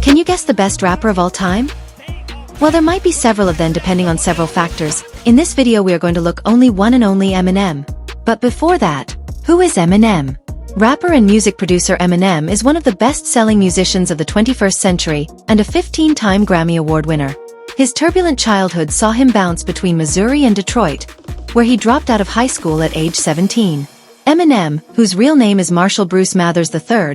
Can you guess the best rapper of all time? Well, there might be several of them depending on several factors. In this video we are going to look only one and only Eminem. But before that, who is Eminem? Rapper and music producer Eminem is one of the best-selling musicians of the 21st century and a 15-time Grammy Award winner. His turbulent childhood saw him bounce between Missouri and Detroit, where he dropped out of high school at age 17. Eminem, whose real name is Marshall Bruce Mathers III,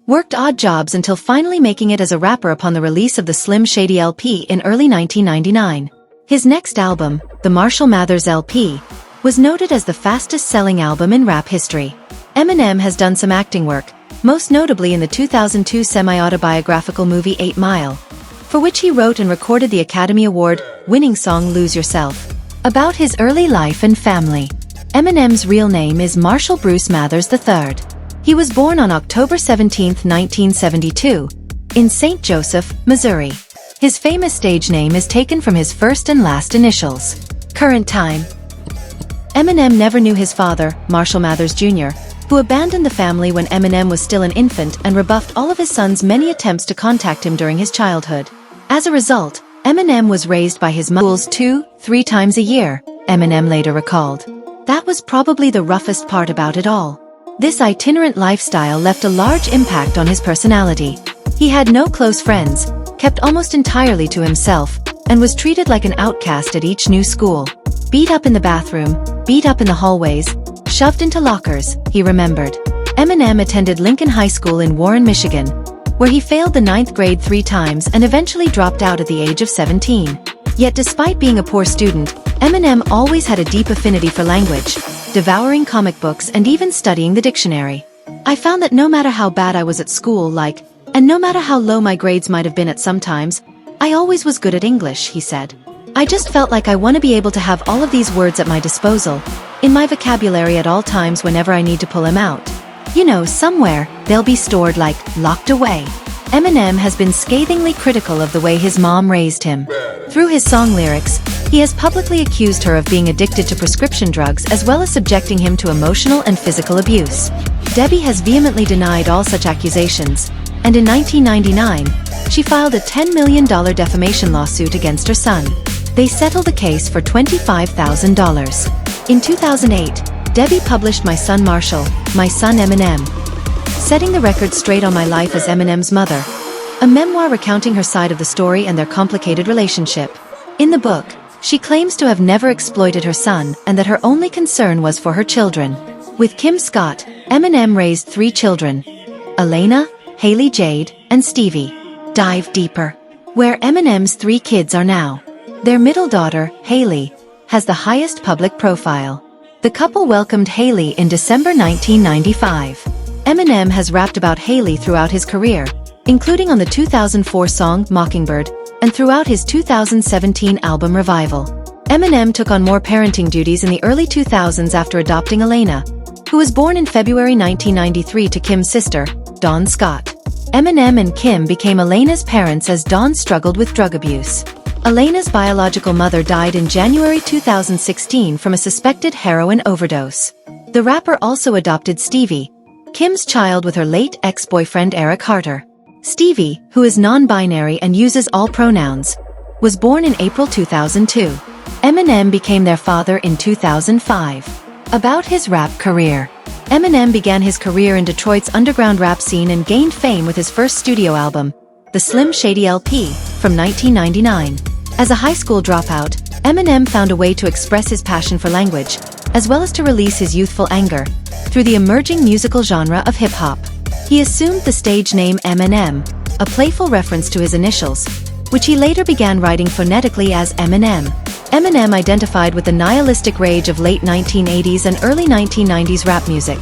worked odd jobs until finally making it as a rapper upon the release of the Slim Shady LP in early 1999. His next album, the Marshall Mathers LP, was noted as the fastest-selling album in rap history. Eminem has done some acting work, most notably in the 2002 semi-autobiographical movie 8 Mile, for which he wrote and recorded the Academy Award-winning song Lose Yourself. About his early life and family. Eminem's real name is Marshall Bruce Mathers III. He was born on October 17, 1972, in St. Joseph, Missouri. His famous stage name is taken from his first and last initials. Current time. Eminem never knew his father, Marshall Mathers Jr., who abandoned the family when Eminem was still an infant and rebuffed all of his son's many attempts to contact him during his childhood. As a result, Eminem was raised by his mother 2-3 times a year, Eminem later recalled. That was probably the roughest part about it all. This itinerant lifestyle left a large impact on his personality. He had no close friends, kept almost entirely to himself, and was treated like an outcast at each new school. Beat up in the bathroom, beat up in the hallways, shoved into lockers, he remembered. Eminem attended Lincoln High School in Warren, Michigan, where he failed the 9th grade 3 times and eventually dropped out at the age of 17. Yet despite being a poor student, Eminem always had a deep affinity for language, devouring comic books and even studying the dictionary. I found that no matter how bad I was at school, and no matter how low my grades might have been at some times, I always was good at English, he said. I just felt like I want to be able to have all of these words at my disposal, in my vocabulary at all times whenever I need to pull them out. You know, somewhere, they'll be stored locked away. Eminem has been scathingly critical of the way his mom raised him. Through his song lyrics, he has publicly accused her of being addicted to prescription drugs as well as subjecting him to emotional and physical abuse. Debbie has vehemently denied all such accusations, and in 1999, she filed a $10 million defamation lawsuit against her son. They settled the case for $25,000. In 2008, Debbie published My Son Marshall, My Son Eminem, setting the record straight on my life as Eminem's mother, a memoir recounting her side of the story and their complicated relationship. In the book, she claims to have never exploited her son and that her only concern was for her children. With Kim Scott, Eminem raised 3 children: Elena, Haley Jade, and Stevie. Dive deeper. Where Eminem's 3 kids are now. Their middle daughter, Haley, has the highest public profile. The couple welcomed Haley in December 1995. Eminem has rapped about Haley throughout his career, including on the 2004 song Mockingbird, and throughout his 2017 album Revival. Eminem took on more parenting duties in the early 2000s after adopting Elena, who was born in February 1993 to Kim's sister, Dawn Scott. Eminem and Kim became Elena's parents as Dawn struggled with drug abuse. Elena's biological mother died in January 2016 from a suspected heroin overdose. The rapper also adopted Stevie, Kim's child, with her late ex-boyfriend Eric Harter. Stevie, who is non-binary and uses all pronouns, was born in April 2002. Eminem became their father in 2005. About his rap career. Eminem began his career in Detroit's underground rap scene and gained fame with his first studio album, the Slim Shady LP, from 1999. As a high school dropout, Eminem found a way to express his passion for language, as well as to release his youthful anger, through the emerging musical genre of hip-hop. He assumed the stage name Eminem, a playful reference to his initials, which he later began writing phonetically as Eminem. Eminem identified with the nihilistic rage of late 1980s and early 1990s rap music,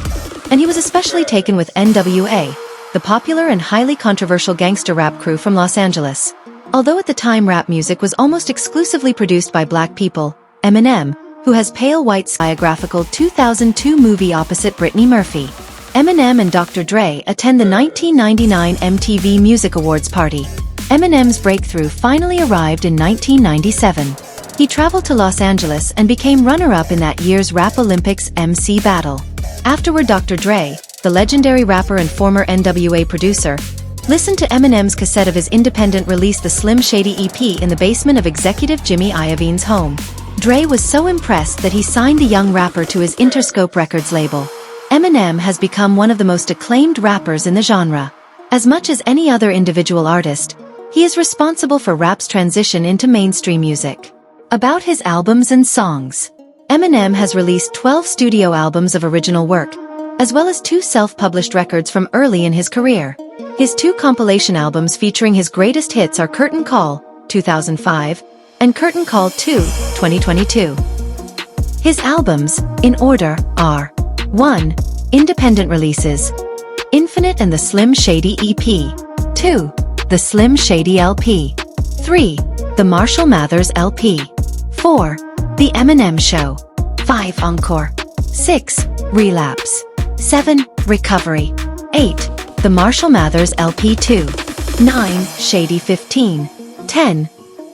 and he was especially taken with NWA, the popular and highly controversial gangster rap crew from Los Angeles. Although at the time rap music was almost exclusively produced by black people, Eminem, who has pale white biographical 2002 movie opposite Brittany Murphy. Eminem and Dr. Dre attend the 1999 MTV Music Awards party. Eminem's breakthrough finally arrived in 1997. He traveled to Los Angeles and became runner-up in that year's Rap Olympics MC battle. Afterward, Dr. Dre, the legendary rapper and former NWA producer, Listen to Eminem's cassette of his independent release The Slim Shady EP in the basement of executive Jimmy Iovine's home. Dre was so impressed that he signed the young rapper to his Interscope Records label. Eminem has become one of the most acclaimed rappers in the genre. As much as any other individual artist, he is responsible for rap's transition into mainstream music. About his albums and songs. Eminem has released 12 studio albums of original work, as well as 2 self-published records from early in his career. His 2 compilation albums featuring his greatest hits are Curtain Call, 2005, and Curtain Call 2, 2022. His albums, in order, are 1. Independent releases. Infinite and the Slim Shady EP. 2. The Slim Shady LP. 3. The Marshall Mathers LP. 4. The Eminem Show. 5. Encore. 6. Relapse. 7. Recovery. 8. The Marshall Mathers LP 2. 9. Shady 15. 10.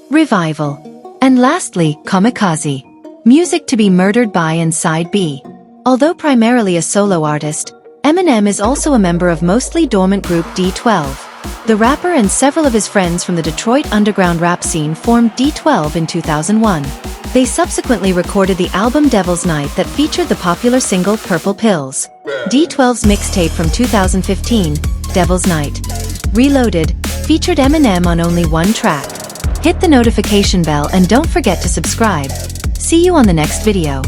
Revival. And lastly, Kamikaze. Music to be Murdered by and Side B. Although primarily a solo artist, Eminem is also a member of mostly dormant group D12. The rapper and several of his friends from the Detroit underground rap scene formed D12 in 2001. They subsequently recorded the album Devil's Night that featured the popular single Purple Pills. D12's mixtape from 2015, Devil's Night Reloaded, featured Eminem on only 1 track. Hit the notification bell and don't forget to subscribe. See you on the next video.